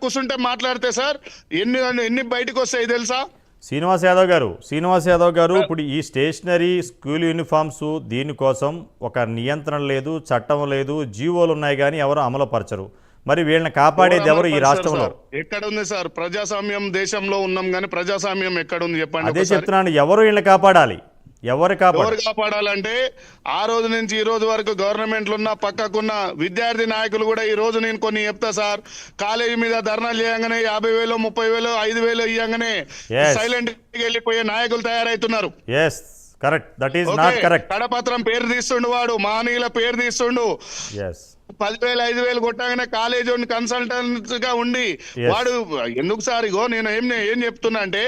కూర్చుంటే మాట్లాడితే సార్ ఎన్ని ఎన్ని బయటకు వస్తాయి తెలుసా? శ్రీనివాస్ యాదవ్ గారు ఇప్పుడు ఈ స్టేషనరీ స్కూల్ యూనిఫామ్స్ దీనికోసం ఒక నియంత్రణ లేదు, చట్టం లేదు, జీవోలు ఉన్నాయి కానీ ఎవరు అమలు పరచరు. మరి వీళ్ళని కాపాడేది ఎవరు ఈ రాష్ట్రంలో? ఎక్కడ ఉంది సార్? ప్రజాస్వామ్యం దేశంలో ఉన్నాం కానీ ప్రజాస్వామ్యం ఎక్కడ ఉంది చెప్పండి? అదే చెప్తున్నాను, ఎవరు వీళ్ళని కాపాడాలి? ఎవరు కాపాడాలంటే ఆ రోజు నుంచి ఈ రోజు వరకు గవర్నమెంట్లు ఉన్న పక్కకున్న విద్యార్థి నాయకులు కూడా ఈ రోజు నేను కొన్ని చెప్తా సార్. కాలేజీ మీద ధర్నాలు చేయగానే 50,000 30,000 5,000 ఇవ్వగానే సైలెంట్ వెళ్ళిపోయే నాయకులు తయారైతున్నారు. కడపత్రం పేరు తీస్తుండు, వాడు మానీల పేరు తీస్తుండు. 10,000 5,000 కొట్టగానే కాలేజ్ కన్సల్టెంట్ గా ఉండి వాడు ఎందుకు సార్? ఇగో నేను ఏం చెప్తున్నా అంటే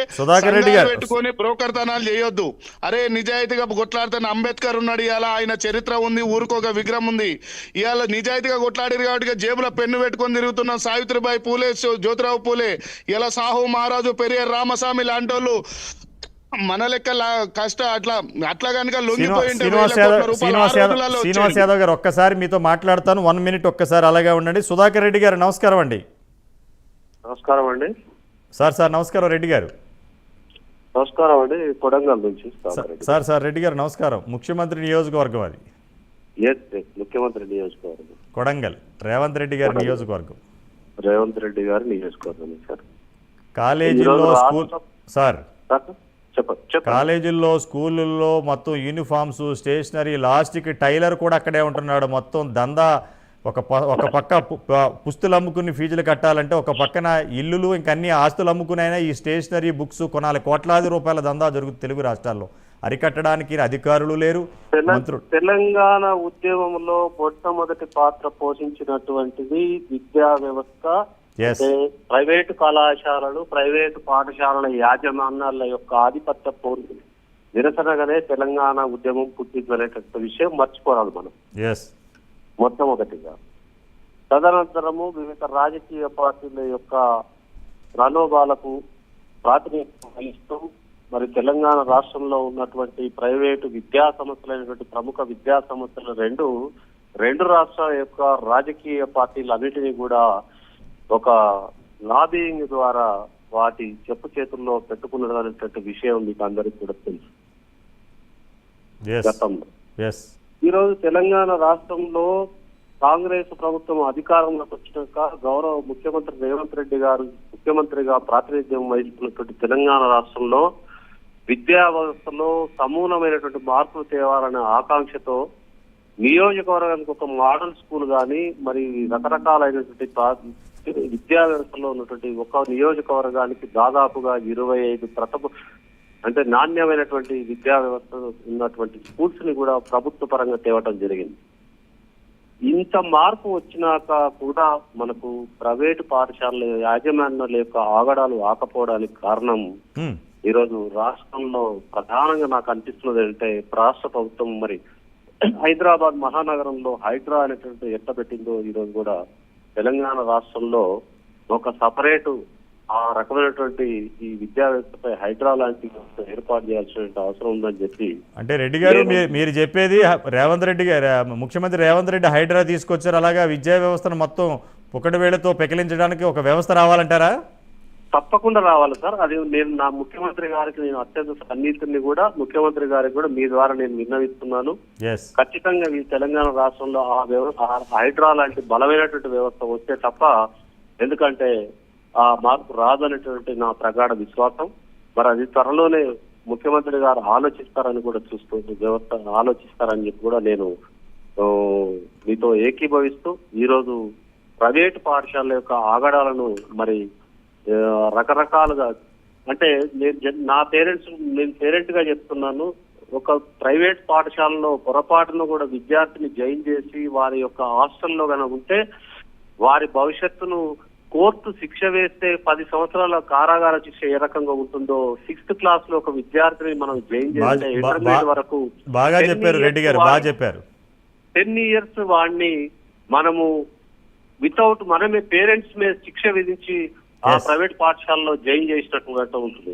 పెట్టుకొని బ్రోకర్ తనాలు చేయొద్దు. అరే నిజాయితీగా కొట్లాడుతున్న అంబేద్కర్ ఉన్నాడు, ఇవాళ ఆయన చరిత్ర ఉంది, ఊరికొక విగ్రహం ఉంది. ఇవాళ నిజాయితీగా కొట్లాడారు కాబట్టి జేబులో పెన్ను పెట్టుకొని తిరుగుతున్న సావిత్రిబాయి పూలే, జ్యోతిరావు పూలే, ఇలా సాహు మహారాజు, పెరియార్ రామస్వామి లాంటి వాళ్ళు మన లెక్క కష్ట అట్లా కనుక శ్రీనివాస్ యాదవ్ గారు ఒక్కసారి మీతో మాట్లాడతాను, 1 మినిట్ ఒక్కసారి అలాగే ఉండండి. సుధాకర్ రెడ్డి గారు నమస్కారం అండి. నమస్కారం అండి సార్ నమస్కారం రెడ్డి గారు. నమస్కారం అండి, కొడంగల్ నుంచి సార్ రెడ్డి గారు నమస్కారం. ముఖ్యమంత్రి నియోజకవర్గం అది, ముఖ్యమంత్రి నియోజకవర్గం కొడంగల్, రేవంత్ రెడ్డి గారి నియోజకవర్గం. రేవంత్ రెడ్డి గారి నియోజకవర్గం సార్. కాలేజీల్లో స్కూల్ సార్ కాలేజీల్లో స్కూళ్ళల్లో మొత్తం యూనిఫామ్స్, స్టేషనరీ, లాస్ట్కి టైలర్ కూడా అక్కడే ఉంటున్నాడు. మొత్తం దందా. ఒక పక్క పుస్తులు అమ్ముకుని ఫీజులు కట్టాలంటే, ఒక పక్కన ఇల్లులు ఇంకన్నీ ఆస్తులు అమ్ముకునైనా ఈ స్టేషనరీ బుక్స్ కొనాలి. కోట్లాది రూపాయల దందా జరుగుతుంది తెలుగు రాష్ట్రాల్లో. అరికట్టడానికి అధికారులు లేరు, మంత్రులు. తెలంగాణ ఉద్యమంలో మొట్టమొదటి పాత్ర పోషించినటువంటిది విద్యా వ్యవస్థ. ప్రైవేటు కళాశాలలు, ప్రైవేటు పాఠశాలల యాజమాన్యాల యొక్క ఆధిపత్య పోరు నిరసనగానే తెలంగాణ ఉద్యమం పుట్టిందనేటువంటి విషయం మర్చిపోరాదు మనం మొట్టమొదటిగా. తదనంతరము వివిధ రాజకీయ పార్టీల యొక్క రణోభాలకు ప్రాతినిధ్యం వహిస్తూ మరి తెలంగాణ రాష్ట్రంలో ఉన్నటువంటి ప్రైవేటు విద్యా సంస్థలైనటువంటి ప్రముఖ విద్యా సంస్థలు రెండు రాష్ట్రాల యొక్క రాజకీయ పార్టీలన్నిటినీ కూడా ఒక లాబింగ్ ద్వారా వాటి చెప్పు చేతుల్లో పెట్టుకున్నటువంటి విషయం మీకు అందరికీ కూడా తెలుసు. గతంలో ఈరోజు తెలంగాణ రాష్ట్రంలో కాంగ్రెస్ ప్రభుత్వం అధికారంలోకి వచ్చినాక గౌరవ ముఖ్యమంత్రి రేవంత్ రెడ్డి గారు ముఖ్యమంత్రిగా ప్రాతినిధ్యం వహిస్తున్నటువంటి తెలంగాణ రాష్ట్రంలో విద్యా వ్యవస్థలో సమూలమైనటువంటి మార్పులు తేవాలనే ఆకాంక్షతో నియోజకవర్గానికి ఒక మోడల్ స్కూల్ కానీ మరి రకరకాలైనటువంటి విద్యా వ్యవస్థలో ఉన్నటువంటి ఒక నియోజకవర్గానికి దాదాపుగా 25 అంటే నాణ్యమైనటువంటి విద్యా వ్యవస్థ ఉన్నటువంటి స్కూల్స్ ని కూడా ప్రభుత్వ పరంగా తేవటం జరిగింది. ఇంత మార్పు వచ్చినాక కూడా మనకు ప్రైవేటు పాఠశాలల యాజమాన్యాల యొక్క ఆగడాలు ఆకపోవడానికి కారణం ఈరోజు రాష్ట్రంలో ప్రధానంగా నాకు అనిపిస్తున్నది అంటే రాష్ట్ర ప్రభుత్వం మరి హైదరాబాద్ మహానగరంలో హైడ్రా అనేటువంటి ఎట్టబెట్టిందో ఈరోజు కూడా తెలంగాణ రాష్ట్రంలో ఒక సపరేటు ఆ రకమైనటువంటి ఈ విద్యా వ్యవస్థపై హైడ్రా లాంటి ఏర్పాటు చేయాల్సిన అవసరం ఉందని చెప్పి. అంటే రెడ్డి గారు మీరు చెప్పేది రేవంత్ రెడ్డి గారు, ముఖ్యమంత్రి రేవంత్ రెడ్డి హైడ్రా తీసుకొచ్చారు, అలాగా విద్యా వ్యవస్థను మొత్తం పుక్కడి వేళతో పెకిలించడానికి ఒక వ్యవస్థ రావాలంటారా? తప్పకుండా రావాలి సార్. అది నేను నా ముఖ్యమంత్రి గారికి నేను అత్యంత సన్నిహితుడిని కూడా, ముఖ్యమంత్రి గారికి కూడా మీ ద్వారా నేను విన్నవిస్తున్నాను. ఖచ్చితంగా ఈ తెలంగాణ రాష్ట్రంలో ఆ వ్యవస్థ హైడ్రా లాంటి బలమైనటువంటి వ్యవస్థ వస్తే తప్ప, ఎందుకంటే ఆ మార్పు రాదనేటువంటి నా ప్రగాఢ విశ్వాసం. మరి అది త్వరలోనే ముఖ్యమంత్రి గారు ఆలోచిస్తారని కూడా వ్యవస్థ ఆలోచిస్తారని చెప్పి కూడా నేను మీతో ఏకీభవిస్తూ ఈరోజు ప్రైవేటు పాఠశాలల యొక్క ఆగడాలను మరి రకరకాలుగా అంటే నేను పేరెంట్ గా చెప్తున్నాను. ఒక ప్రైవేట్ పాఠశాలలో పొరపాటును కూడా విద్యార్థిని జాయిన్ చేసి వారి యొక్క హాస్టల్లో కనుక ఉంటే వారి భవిష్యత్తును కోర్టు శిక్ష వేస్తే 10 సంవత్సరాల కారాగార శిక్ష ఏ రకంగా ఉంటుందో 6th క్లాస్ లో ఒక విద్యార్థిని మనం జాయిన్ చేస్తే ఇంటర్మీడియట్ వరకు బాగా చెప్పారు రెడ్డి గారు, బాగా చెప్పారు. 10 years వాడిని మనము వితౌట్ మనమే పేరెంట్స్ మీద శిక్ష విధించి ఆ ప్రైవేట్ పాఠశాలలో జాయిన్ చేసినట్టుగా ఉంటుంది.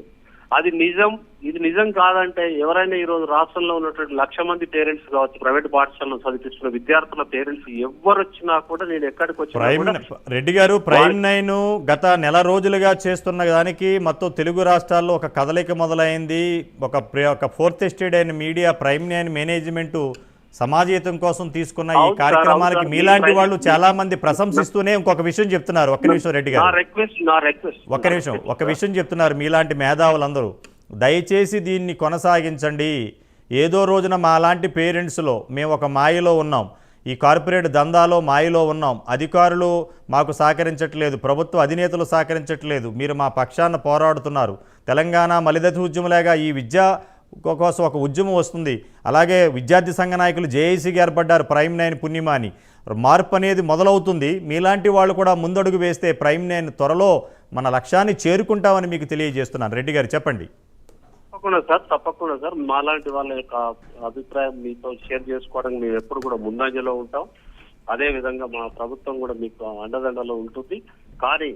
అది నిజం, ఇది నిజం కాదంటే ఎవరైనా ఈ రోజు రాష్ట్రంలో ఉన్నటువంటి 1,00,000 మంది పేరెంట్స్ కావచ్చు, ప్రైవేట్ పాఠశాలలో చదివిస్తున్న విద్యార్థుల పేరెంట్స్ ఎవరు వచ్చినా కూడా నేను ఎక్కడికి వచ్చినా కూడా రెడ్డి గారు ప్రైమ్ 9 గత నెల రోజులుగా చేస్తున్న దానికి మొత్తం తెలుగు రాష్ట్రాల్లో ఒక కదలిక మొదలైంది. ఒక ఫోర్త్ ఎస్టేట్ అయిన మీడియా ప్రైమ్ 9 మేనేజ్మెంట్ సమాజహితం కోసం తీసుకున్న ఈ కార్యక్రమాలకి మీలాంటి వాళ్ళు చాలా మంది ప్రశంసిస్తూనే ఇంకొక విషయం చెప్తున్నారు. ఒక్క నిమిషం రెడ్డి గారు, ఒక్క నిమిషం, ఒక విషయం చెప్తున్నారు మీలాంటి మేధావులందరూ, దయచేసి దీన్ని కొనసాగించండి. ఏదో రోజున మాలాంటి పేరెంట్స్లో మేము ఒక మాయలో ఉన్నాం, ఈ కార్పొరేట్ దందాలో మాయలో ఉన్నాం, అధికారులు మాకు సహకరించట్లేదు, ప్రభుత్వ అధినేతలు సహకరించట్లేదు, మీరు మా పక్షాన పోరాడుతున్నారు, తెలంగాణ మలిదశ ఉద్యమలేగా ఈ విద్యా కోసం ఒక ఉద్యమం వస్తుంది, అలాగే విద్యార్థి సంఘ నాయకులు జేఏసీగా ఏర్పడ్డారు ప్రైమ్ 9 పుణ్యమాని, మార్పు అనేది మొదలవుతుంది. మీలాంటి వాళ్ళు కూడా ముందడుగు వేస్తే ప్రైమ్ 9 త్వరలో మన లక్ష్యాన్ని చేరుకుంటామని మీకు తెలియజేస్తున్నాను. రెడ్డి గారు చెప్పండి. తప్పకుండా సార్, మాలాంటి వాళ్ళ యొక్క అభిప్రాయం మీతో షేర్ చేసుకోవడానికి మేము ఎప్పుడు కూడా ముందంజలో ఉంటాం. అదే విధంగా మా ప్రభుత్వం కూడా మీకు అండదండలో ఉంటుంది. కానీ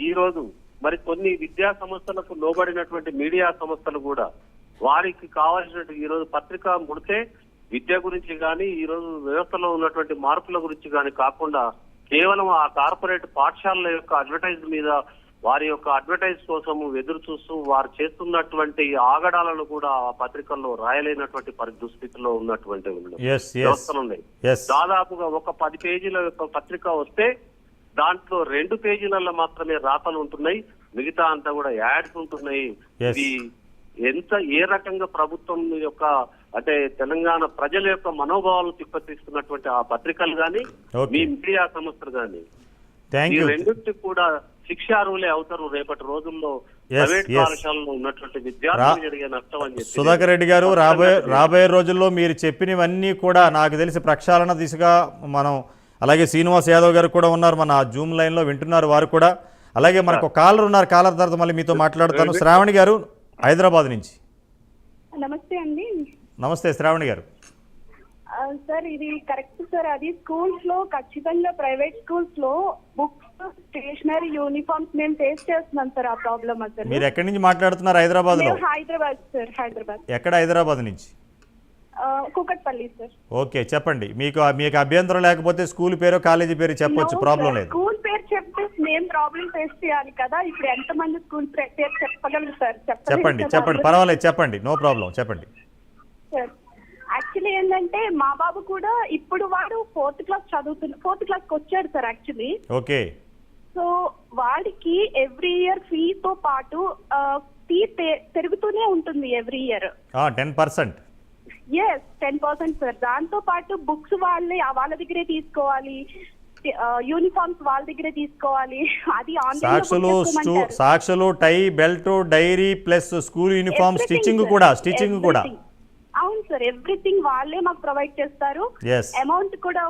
ఈ రోజు మరి కొన్ని విద్యా సంస్థలకు లోబడినటువంటి మీడియా సంస్థలు కూడా వారికి కావాల్సినట్టు ఈ రోజు పత్రిక ముడితే విద్య గురించి కానీ ఈ రోజు వ్యవస్థలో ఉన్నటువంటి మార్పుల గురించి కానీ కాకుండా కేవలం ఆ కార్పొరేట్ పాఠశాలల యొక్క అడ్వర్టైజ్ మీద, వారి యొక్క అడ్వర్టైజ్ కోసం ఎదురు చూస్తూ వారు చేస్తున్నటువంటి ఆగడాలను కూడా ఆ పత్రికల్లో రాయలేనటువంటి దుస్థితిలో ఉన్నటువంటి వ్యవస్థలు ఉన్నాయి. దాదాపుగా ఒక 10 పేజీల యొక్క పత్రిక వస్తే దాంట్లో 2 పేజీలలో మాత్రమే రాతలు ఉంటున్నాయి, మిగతా అంతా కూడా యాడ్స్ ఉంటున్నాయి. ఇది ఏ రకంగా ప్రభుత్వం యొక్క అంటే తెలంగాణ ప్రజల యొక్క మనోభావాలు తిప్పతీస్తున్నటువంటి ఆ పత్రికలు కానీ మీ మీడియా సంస్థలు కానీ ఈ రెండింటికి కూడా శిక్షార్హులే అవుతారు రేపటి రోజుల్లో ప్రైవేట్ పాఠశాలలో ఉన్నటువంటి విద్యార్థులు జరిగే నష్టం అని చెప్పి. సుధాకర్ రెడ్డి గారు, రాబోయే రోజుల్లో మీరు చెప్పినవన్నీ కూడా నాకు తెలిసి ప్రక్షాళన దిశగా మనం, అలాగే శ్రీనివాస్ యాదవ్ గారు కూడా ఉన్నారు మన జూమ్ లైన్ లో వింటున్నారు వారు కూడా, అలాగే మనకు కాలర్ ఉన్నారు, కాలర్ తర్వాత మళ్ళీ మీతో మాట్లాడతాను. శ్రావణి గారు హైదరాబాద్ నుంచి. నమస్తే అండి. నమస్తే శ్రావణి గారు. సార్ ఇది కరెక్ట్ సార్, అది స్కూల్స్ లో ఖచ్చితంగా ప్రైవేట్ స్కూల్స్ లో బుక్స్, స్టేషనరీ, యూనిఫామ్స్ మేము ఫేస్ చేస్తున్నాం సార్. ఆ ప్రాబ్లం అసలు. మీరు ఎక్కడి నుంచి మాట్లాడుతున్నారు? హైదరాబాద్ లో? హైదరాబాద్ సార్, హైదరాబాద్. ఎక్కడ హైదరాబాద్ నుంచి? కూకట్పల్లి సార్. ఓకే చెప్పండి. మీకు అభ్యంతరం లేకపోతే స్కూల్ పేరు కాలేజీ పేరు చెప్పొచ్చు, ప్రాబ్లం లేదు. స్కూల్ పేరు చెప్తే మేము ప్రాబ్లం ఫేస్ చేయాలి కదా. ఇప్పుడు ఎంత మంది స్కూల్ పేరు చెప్పగలరు సార్? చెప్పండి పర్వాలేదు, చెప్పండి, నో ప్రాబ్లం, చెప్పండి సార్. యాక్చువల్లీ ఏంటంటే మా బాబు కూడా ఇప్పుడు వాడు 4th క్లాస్ చదువుతున్నా, 4th క్లాస్కి వచ్చాడు సార్ యాక్చువల్లీ. ఓకే. సో వాడికి ఎవ్రీ ఇయర్ ఫీతో పాటు ఫీ పెరుగుతూనే ఉంటుంది ఎవ్రీ ఇయర్. 10%. Yes, 10% sir. దాంతో పాటు బుక్స్ వాళ్ళ దగ్గరే తీసుకోవాలి, యూనిఫామ్స్ వాళ్ళ దగ్గరే తీసుకోవాలి. అది సాక్షులు, tie, belt, diary plus school uniform, stitching కూడా. అవును సార్, ఎవ్రీథింగ్ వాళ్ళే మాకు ప్రొవైడ్ చేస్తారు. అమౌంట్ కూడా